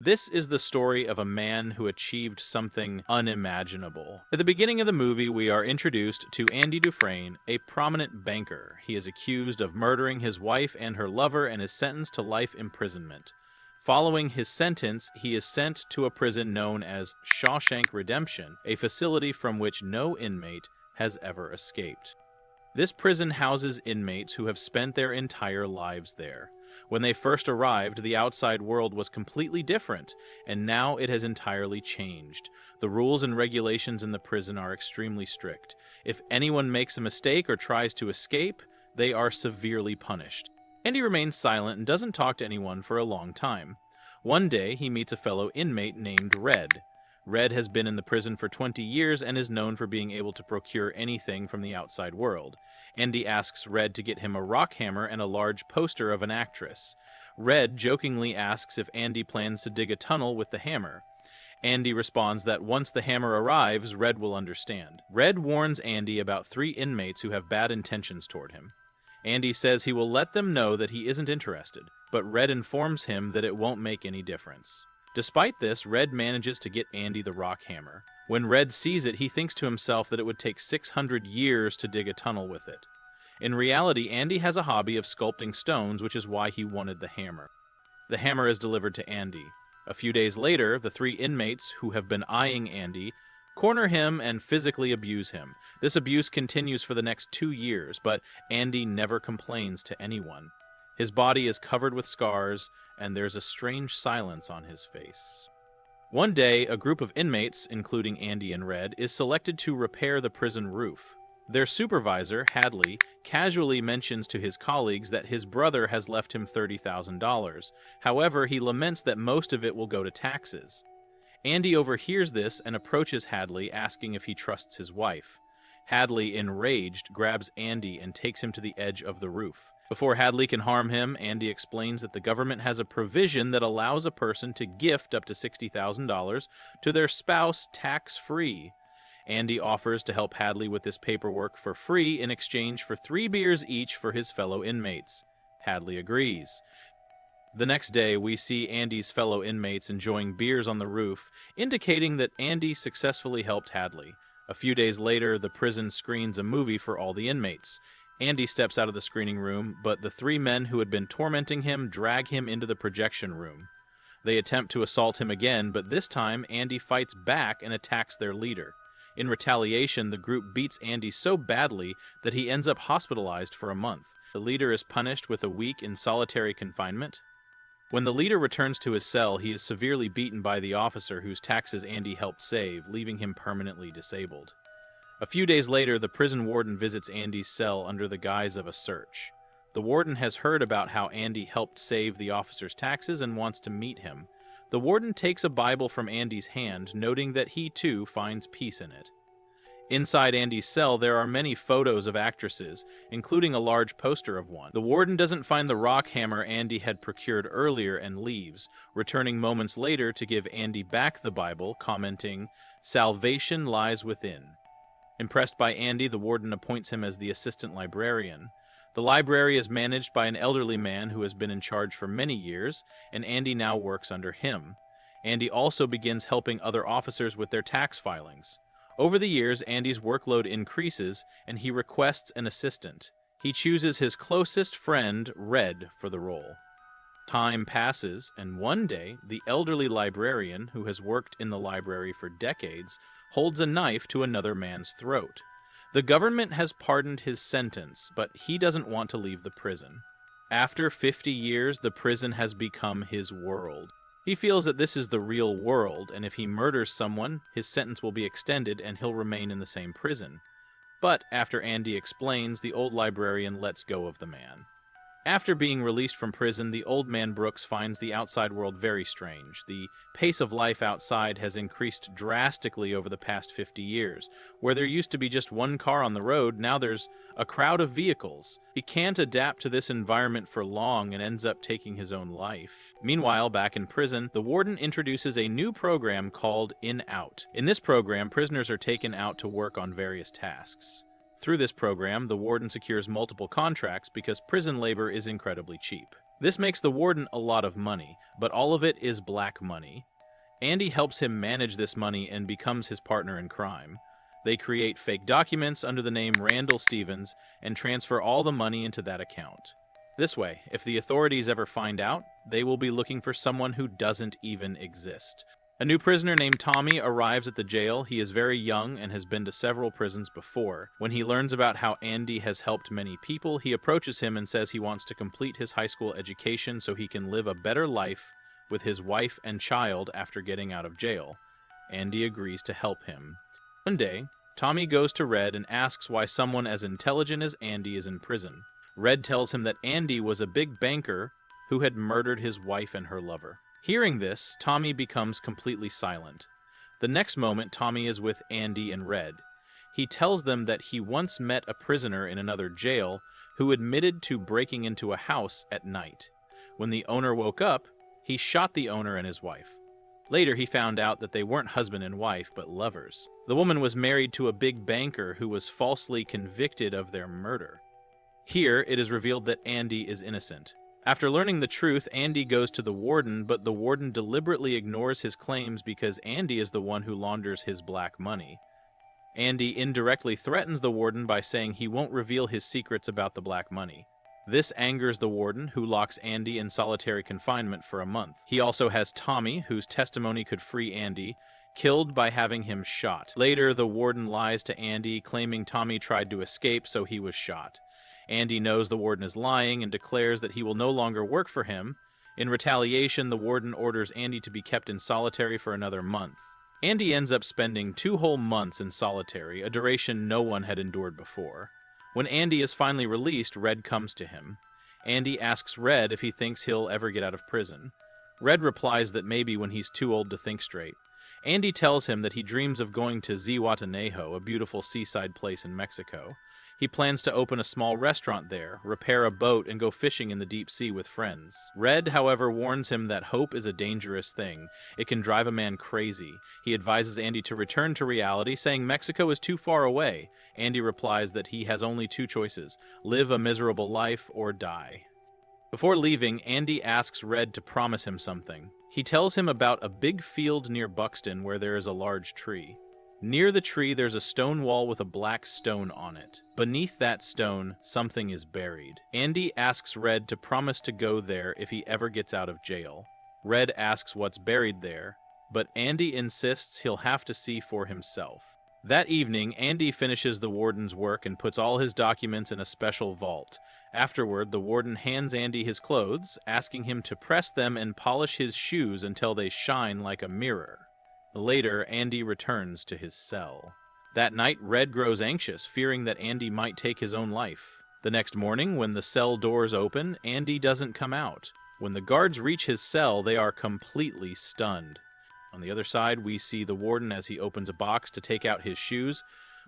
This is the story of a man who achieved something unimaginable. At the beginning of the movie, we are introduced to Andy Dufresne, a prominent banker. He is accused of murdering his wife and her lover and is sentenced to life imprisonment. Following his sentence, he is sent to a prison known as Shawshank Redemption, a facility from which no inmate has ever escaped. This prison houses inmates who have spent their entire lives there. When they first arrived, the outside world was completely different, and now it has entirely changed. The rules and regulations in the prison are extremely strict. If anyone makes a mistake or tries to escape, they are severely punished. Andy remains silent and doesn't talk to anyone for a long time. One day, he meets a fellow inmate named Red. Red has been in the prison for 20 years and is known for being able to procure anything from the outside world. Andy asks Red to get him a rock hammer and a large poster of an actress. Red jokingly asks if Andy plans to dig a tunnel with the hammer. Andy responds that once the hammer arrives, Red will understand. Red warns Andy about 3 inmates who have bad intentions toward him. Andy says he will let them know that he isn't interested, but Red informs him that it won't make any difference. Despite this, Red manages to get Andy the rock hammer. When Red sees it, he thinks to himself that it would take 600 years to dig a tunnel with it. In reality, Andy has a hobby of sculpting stones, which is why he wanted the hammer. The hammer is delivered to Andy. A few days later, the 3 inmates who have been eyeing Andy corner him and physically abuse him. This abuse continues for the next 2 years, but Andy never complains to anyone. His body is covered with scars, and there's a strange silence on his face. One day, a group of inmates, including Andy and Red, is selected to repair the prison roof. Their supervisor, Hadley, casually mentions to his colleagues that his brother has left him $30,000. However, he laments that most of it will go to taxes. Andy overhears this and approaches Hadley, asking if he trusts his wife. Hadley, enraged, grabs Andy and takes him to the edge of the roof. Before Hadley can harm him, Andy explains that the government has a provision that allows a person to gift up to $60,000 to their spouse tax-free. Andy offers to help Hadley with this paperwork for free in exchange for 3 beers each for his fellow inmates. Hadley agrees. The next day, we see Andy's fellow inmates enjoying beers on the roof, indicating that Andy successfully helped Hadley. A few days later, the prison screens a movie for all the inmates. Andy steps out of the screening room, but the 3 men who had been tormenting him drag him into the projection room. They attempt to assault him again, but this time Andy fights back and attacks their leader. In retaliation, the group beats Andy so badly that he ends up hospitalized for a month. The leader is punished with a week in solitary confinement. When the leader returns to his cell, he is severely beaten by the officer whose taxes Andy helped save, leaving him permanently disabled. A few days later, the prison warden visits Andy's cell under the guise of a search. The warden has heard about how Andy helped save the officer's taxes and wants to meet him. The warden takes a Bible from Andy's hand, noting that he too finds peace in it. Inside Andy's cell, there are many photos of actresses, including a large poster of one. The warden doesn't find the rock hammer Andy had procured earlier and leaves, returning moments later to give Andy back the Bible, commenting, "Salvation lies within." Impressed by Andy, the warden appoints him as the assistant librarian. The library is managed by an elderly man who has been in charge for many years, and Andy now works under him. Andy also begins helping other officers with their tax filings. Over the years, Andy's workload increases, and he requests an assistant. He chooses his closest friend, Red, for the role. Time passes, and one day, the elderly librarian, who has worked in the library for decades, holds a knife to another man's throat. The government has pardoned his sentence, but he doesn't want to leave the prison. After 50 years, the prison has become his world. He feels that this is the real world, and if he murders someone, his sentence will be extended and he'll remain in the same prison. But after Andy explains, the old librarian lets go of the man. After being released from prison, the old man Brooks finds the outside world very strange. The pace of life outside has increased drastically over the past 50 years. Where there used to be just one car on the road, now there's a crowd of vehicles. He can't adapt to this environment for long and ends up taking his own life. Meanwhile, back in prison, the warden introduces a new program called In-Out. In this program, prisoners are taken out to work on various tasks. Through this program, the warden secures multiple contracts because prison labor is incredibly cheap. This makes the warden a lot of money, but all of it is black money. Andy helps him manage this money and becomes his partner in crime. They create fake documents under the name Randall Stevens and transfer all the money into that account. This way, if the authorities ever find out, they will be looking for someone who doesn't even exist. A new prisoner named Tommy arrives at the jail. He is very young and has been to several prisons before. When he learns about how Andy has helped many people, he approaches him and says he wants to complete his high school education so he can live a better life with his wife and child after getting out of jail. Andy agrees to help him. One day, Tommy goes to Red and asks why someone as intelligent as Andy is in prison. Red tells him that Andy was a big banker who had murdered his wife and her lover. Hearing this, Tommy becomes completely silent. The next moment, Tommy is with Andy and Red. He tells them that he once met a prisoner in another jail who admitted to breaking into a house at night. When the owner woke up, he shot the owner and his wife. Later, he found out that they weren't husband and wife, but lovers. The woman was married to a big banker who was falsely convicted of their murder. Here, it is revealed that Andy is innocent. After learning the truth, Andy goes to the warden, but the warden deliberately ignores his claims because Andy is the one who launders his black money. Andy indirectly threatens the warden by saying he won't reveal his secrets about the black money. This angers the warden, who locks Andy in solitary confinement for a month. He also has Tommy, whose testimony could free Andy, killed by having him shot. Later, the warden lies to Andy, claiming Tommy tried to escape, so he was shot. Andy knows the warden is lying and declares that he will no longer work for him. In retaliation, the warden orders Andy to be kept in solitary for another month. Andy ends up spending 2 whole months in solitary, a duration no one had endured before. When Andy is finally released, Red comes to him. Andy asks Red if he thinks he'll ever get out of prison. Red replies that maybe when he's too old to think straight. Andy tells him that he dreams of going to Zihuatanejo, a beautiful seaside place in Mexico. He plans to open a small restaurant there, repair a boat, and go fishing in the deep sea with friends. Red, however, warns him that hope is a dangerous thing. It can drive a man crazy. He advises Andy to return to reality, saying Mexico is too far away. Andy replies that he has only 2 choices: live a miserable life or die. Before leaving, Andy asks Red to promise him something. He tells him about a big field near Buxton where there is a large tree. Near the tree, there's a stone wall with a black stone on it. Beneath that stone, something is buried. Andy asks Red to promise to go there if he ever gets out of jail. Red asks what's buried there, but Andy insists he'll have to see for himself. That evening, Andy finishes the warden's work and puts all his documents in a special vault. Afterward, the warden hands Andy his clothes, asking him to press them and polish his shoes until they shine like a mirror. Later, Andy returns to his cell. That night, Red grows anxious, fearing that Andy might take his own life. The next morning, when the cell doors open, Andy doesn't come out. When the guards reach his cell, they are completely stunned. On the other side, we see the warden as he opens a box to take out his shoes,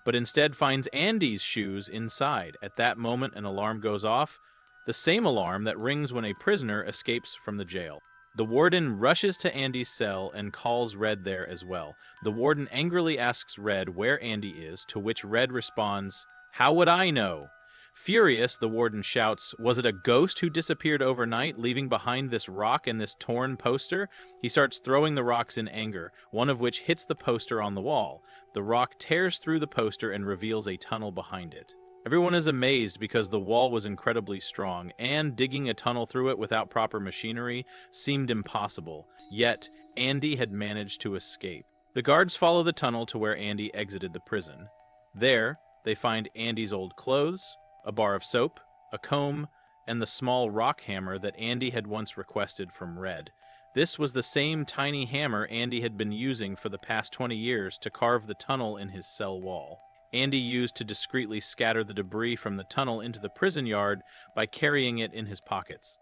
but instead finds Andy's shoes inside. At that moment, an alarm goes off, the same alarm that rings when a prisoner escapes from the jail. The warden rushes to Andy's cell and calls Red there as well. The warden angrily asks Red where Andy is, to which Red responds, "How would I know?" Furious, the warden shouts, "Was it a ghost who disappeared overnight, leaving behind this rock and this torn poster?" He starts throwing the rocks in anger, one of which hits the poster on the wall. The rock tears through the poster and reveals a tunnel behind it. Everyone is amazed because the wall was incredibly strong, and digging a tunnel through it without proper machinery seemed impossible. Yet, Andy had managed to escape. The guards follow the tunnel to where Andy exited the prison. There, they find Andy's old clothes, a bar of soap, a comb, and the small rock hammer that Andy had once requested from Red. This was the same tiny hammer Andy had been using for the past 20 years to carve the tunnel in his cell wall. Andy used to discreetly scatter the debris from the tunnel into the prison yard by carrying it in his pockets.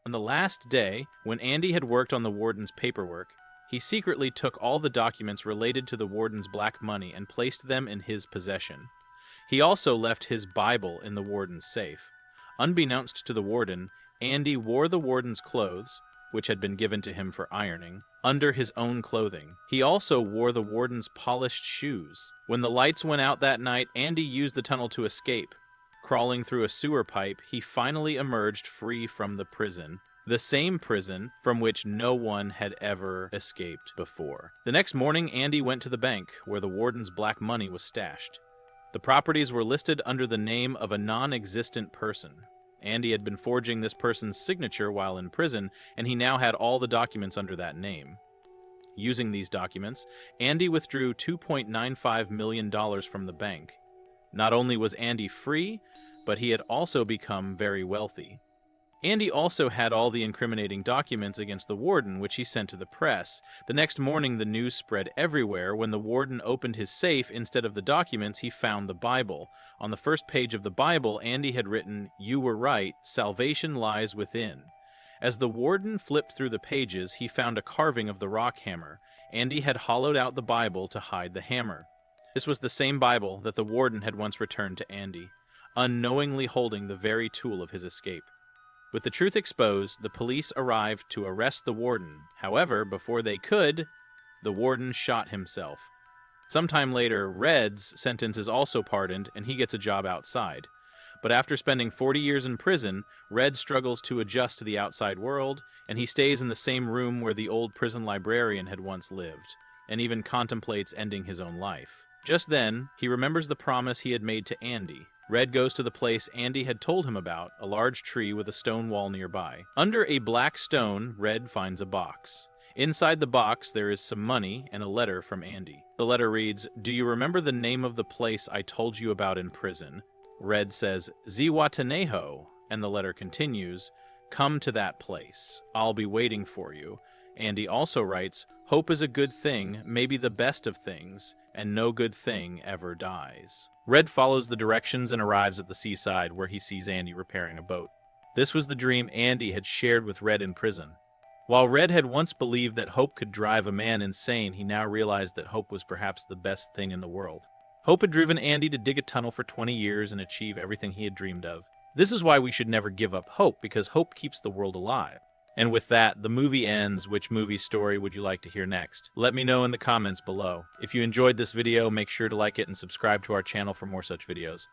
On the last day, when Andy had worked on the warden's paperwork, he secretly took all the documents related to the warden's black money and placed them in his possession. He also left his Bible in the warden's safe. Unbeknownst to the warden, Andy wore the warden's clothes, which had been given to him for ironing, under his own clothing. He also wore the warden's polished shoes. When the lights went out that night, Andy used the tunnel to escape. Crawling through a sewer pipe, he finally emerged free from the prison. the same prison from which no one had ever escaped before. The next morning, Andy went to the bank where the warden's black money was stashed. The properties were listed under the name of a non-existent person. Andy had been forging this person's signature while in prison, and he now had all the documents under that name. Using these documents, Andy withdrew $2.95 million from the bank. Not only was Andy free, but he had also become very wealthy. Andy also had all the incriminating documents against the warden, which he sent to the press. The next morning, the news spread everywhere. When the warden opened his safe, instead of the documents, he found the Bible. On the first page of the Bible, Andy had written, "You were right, salvation lies within." As the warden flipped through the pages, he found a carving of the rock hammer. Andy had hollowed out the Bible to hide the hammer. This was the same Bible that the warden had once returned to Andy, unknowingly holding the very tool of his escape. With the truth exposed, the police arrived to arrest the warden. However, before they could, the warden shot himself. Sometime later, Red's sentence is also pardoned, and he gets a job outside. But after spending 40 years in prison, Red struggles to adjust to the outside world, and he stays in the same room where the old prison librarian had once lived, and even contemplates ending his own life. Just then, he remembers the promise he had made to Andy. Red goes to the place Andy had told him about, a large tree with a stone wall nearby. Under a black stone, Red finds a box. Inside the box, there is some money and a letter from Andy. The letter reads, "Do you remember the name of the place I told you about in prison?" Red says, "Zihuatanejo," and the letter continues, "Come to that place. I'll be waiting for you." Andy also writes, "Hope is a good thing, maybe the best of things, and no good thing ever dies." Red follows the directions and arrives at the seaside where he sees Andy repairing a boat. This was the dream Andy had shared with Red in prison. While Red had once believed that hope could drive a man insane, he now realized that hope was perhaps the best thing in the world. Hope had driven Andy to dig a tunnel for 20 years and achieve everything he had dreamed of. This is why we should never give up hope, because hope keeps the world alive. And with that, the movie ends. Which movie story would you like to hear next? Let me know in the comments below. If you enjoyed this video, make sure to like it and subscribe to our channel for more such videos.